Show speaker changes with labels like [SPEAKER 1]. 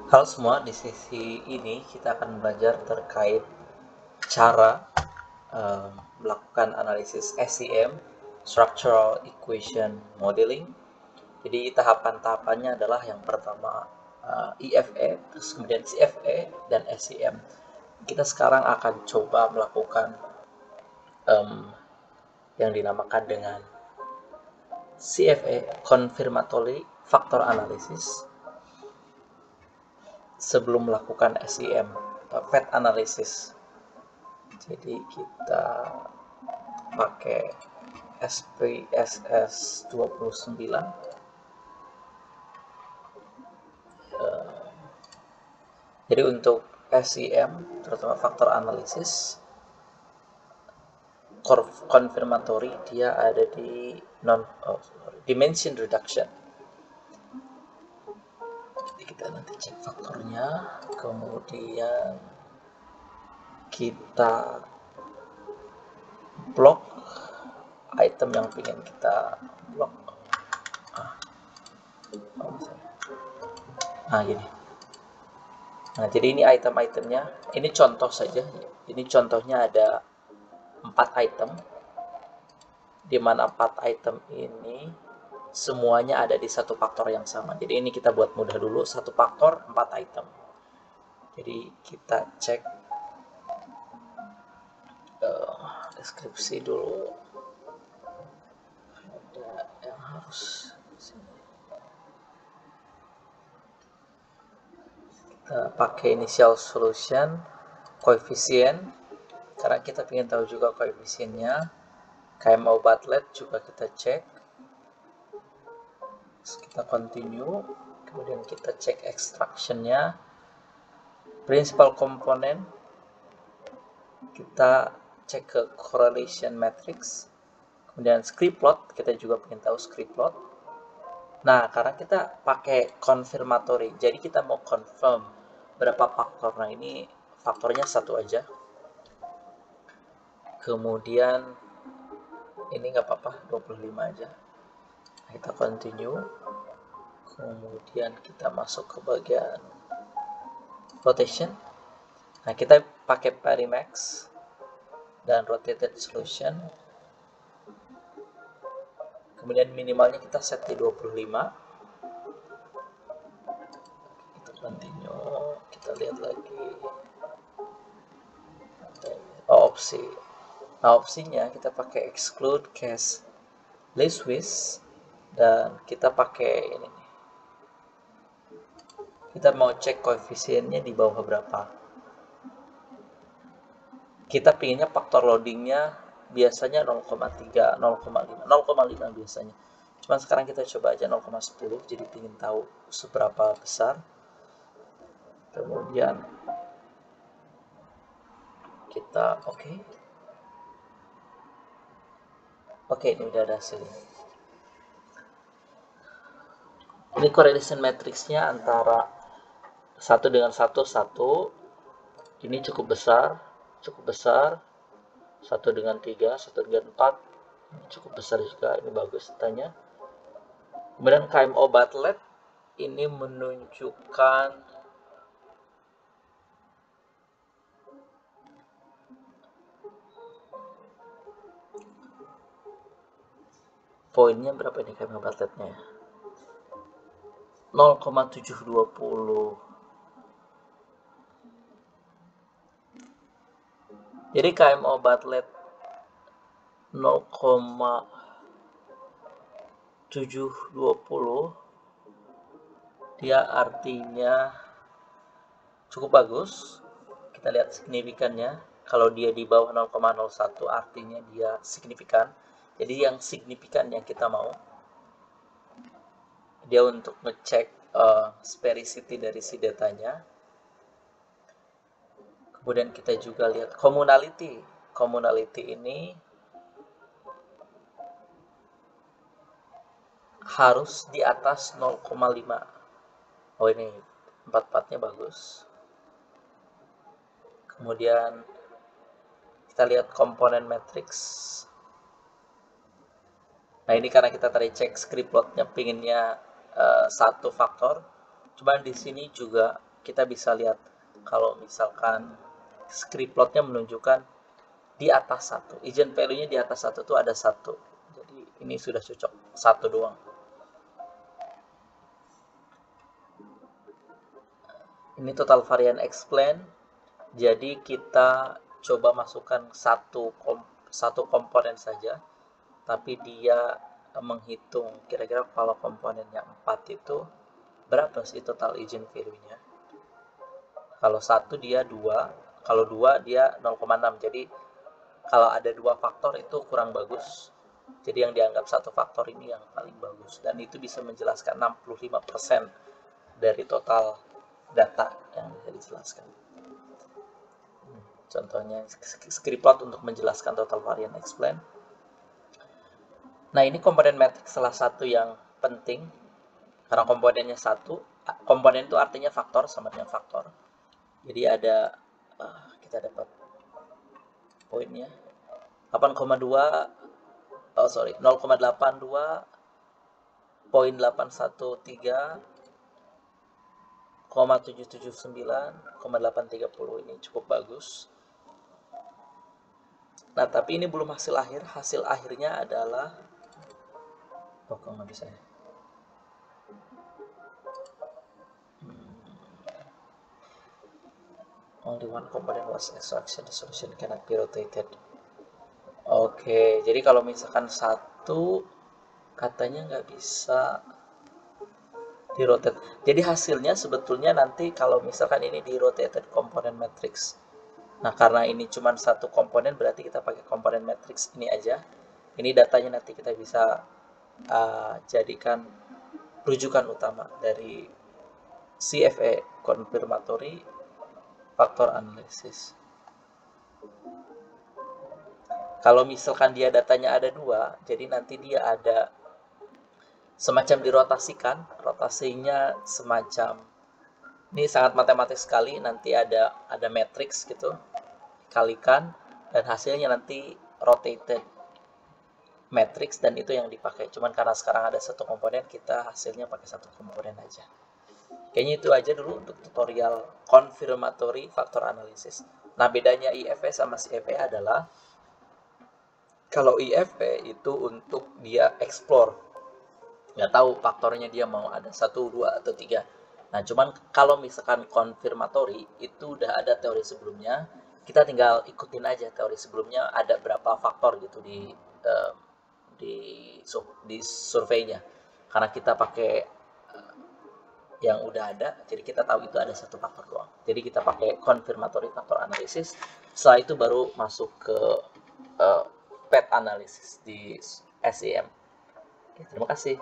[SPEAKER 1] Halo semua, di sesi ini kita akan belajar terkait cara melakukan analisis SEM, Structural Equation Modeling. Jadi tahapan-tahapannya adalah yang pertama IFE, terus kemudian CFE, dan SEM. Kita sekarang akan coba melakukan yang dinamakan dengan CFA, Confirmatory Factor Analysis, sebelum melakukan SEM, PET Analysis. Jadi kita pakai SPSS 29. Jadi untuk SEM, terutama faktor analisis confirmatory, dia ada di dimension reduction. Jadi kita nanti cek faktornya, kemudian kita blok item yang ingin kita blok. Nah gini. Nah jadi ini item-itemnya. Ini contoh saja. Ini contohnya ada 4 item, di mana 4 item ini semuanya ada di satu faktor yang sama. Jadi ini kita buat mudah dulu, satu faktor 4 item. Jadi kita cek deskripsi dulu. Ada yang harus kita pakai initial solution, koefisien, karena kita ingin tahu juga koefisiennya. KMO Bartlett juga kita cek. Terus kita continue, kemudian kita cek extractionnya, principal component, kita cek ke correlation matrix, kemudian script plot, kita juga ingin tahu script plot. Nah, karena kita pakai confirmatory, jadi kita mau confirm berapa faktor. Nah, ini faktornya satu aja. Kemudian ini nggak apa-apa, 25 aja. Kita continue, kemudian kita masuk ke bagian rotation. Nah, kita pakai Parimax dan rotated solution. Kemudian minimalnya kita set di 25. Kita continue, kita lihat lagi. Opsi. Nah, opsinya kita pakai exclude case least width, dan kita pakai ini. Kita mau cek koefisiennya di bawah berapa. Kita pinginnya faktor loadingnya biasanya 0,3, 0,5, 0,5 biasanya. Cuman sekarang kita coba aja 0,10, jadi ingin tahu seberapa besar. Kemudian kita oke, ini udah ada hasilnya. Ini correlation matrixnya antara 1 dengan 1, 1. Ini cukup besar, 1 dengan 3, 1 dengan 4, ini cukup besar juga, ini bagus datanya. Kemudian KMO Bartlett ini menunjukkan poinnya berapa ini KMO Bartlettnya? 0,720. Jadi KMO Bartlett 0,720, dia artinya cukup bagus. Kita lihat signifikannya. Kalau dia di bawah 0,01 artinya dia signifikan. Jadi yang signifikan yang kita mau, dia untuk ngecek sphericity dari si datanya. Kemudian kita juga lihat commonality. Commonality ini harus di atas 0,5. Oh, ini 4-4-nya bagus. Kemudian kita lihat komponen matrix. Nah, ini karena kita tadi cek script plotnya pinginnya satu faktor, Cuman di sini juga kita bisa lihat kalau misalkan script plotnya menunjukkan di atas satu, agent value-nya di atas satu tuh ada satu. Jadi ini sudah cocok satu doang. Ini total varian explain. Jadi kita coba masukkan satu komponen saja, tapi dia menghitung kira-kira kalau komponennya 4 itu berapa sih total agent value-nya. Kalau satu dia 2, kalau 2 dia 0,6. Jadi kalau ada dua faktor itu kurang bagus. Jadi yang dianggap satu faktor ini yang paling bagus. Dan itu bisa menjelaskan 65% dari total data yang bisa dijelaskan. Contohnya script plot untuk menjelaskan total varian explain. Nah, ini komponen matriks salah satu yang penting karena komponennya satu. Komponen itu artinya faktor, sama dengan faktor. Jadi ada kita dapat poinnya 0,82 0,779,830 ini cukup bagus. Nah, tapi ini belum hasil akhir. Hasil akhirnya adalah kok nggak bisa ya? Only one component was extraction. The solution cannot be rotated. Oke, jadi kalau misalkan satu katanya nggak bisa di-rotate. Jadi hasilnya sebetulnya nanti kalau misalkan ini di-rotated komponen matrix. Nah, karena ini cuma satu komponen, berarti kita pakai komponen matrix ini aja. Ini datanya nanti kita bisa jadikan rujukan utama dari CFA, confirmatory factor analysis. Kalau misalkan dia datanya ada dua, jadi nanti dia ada semacam dirotasikan, rotasinya semacam ini sangat matematis sekali, nanti ada matrix gitu, kalikan dan hasilnya nanti rotated matrix dan itu yang dipakai. Cuman karena sekarang ada satu komponen, kita hasilnya pakai satu komponen aja. Kayaknya itu aja dulu untuk tutorial confirmatory factor analysis. Nah, bedanya IFE sama CFE adalah kalau IFE itu untuk dia explore, nggak tahu faktornya dia mau ada 1, 2, atau 3. Nah, cuman kalau misalkan confirmatory itu udah ada teori sebelumnya, kita tinggal ikutin aja teori sebelumnya ada berapa faktor gitu di surveinya. Karena kita pakai yang udah ada, jadi kita tahu itu ada satu faktor doang. Jadi kita pakai confirmatory factor analysis. Setelah itu baru masuk ke PET analysis di SEM. Oke, terima kasih.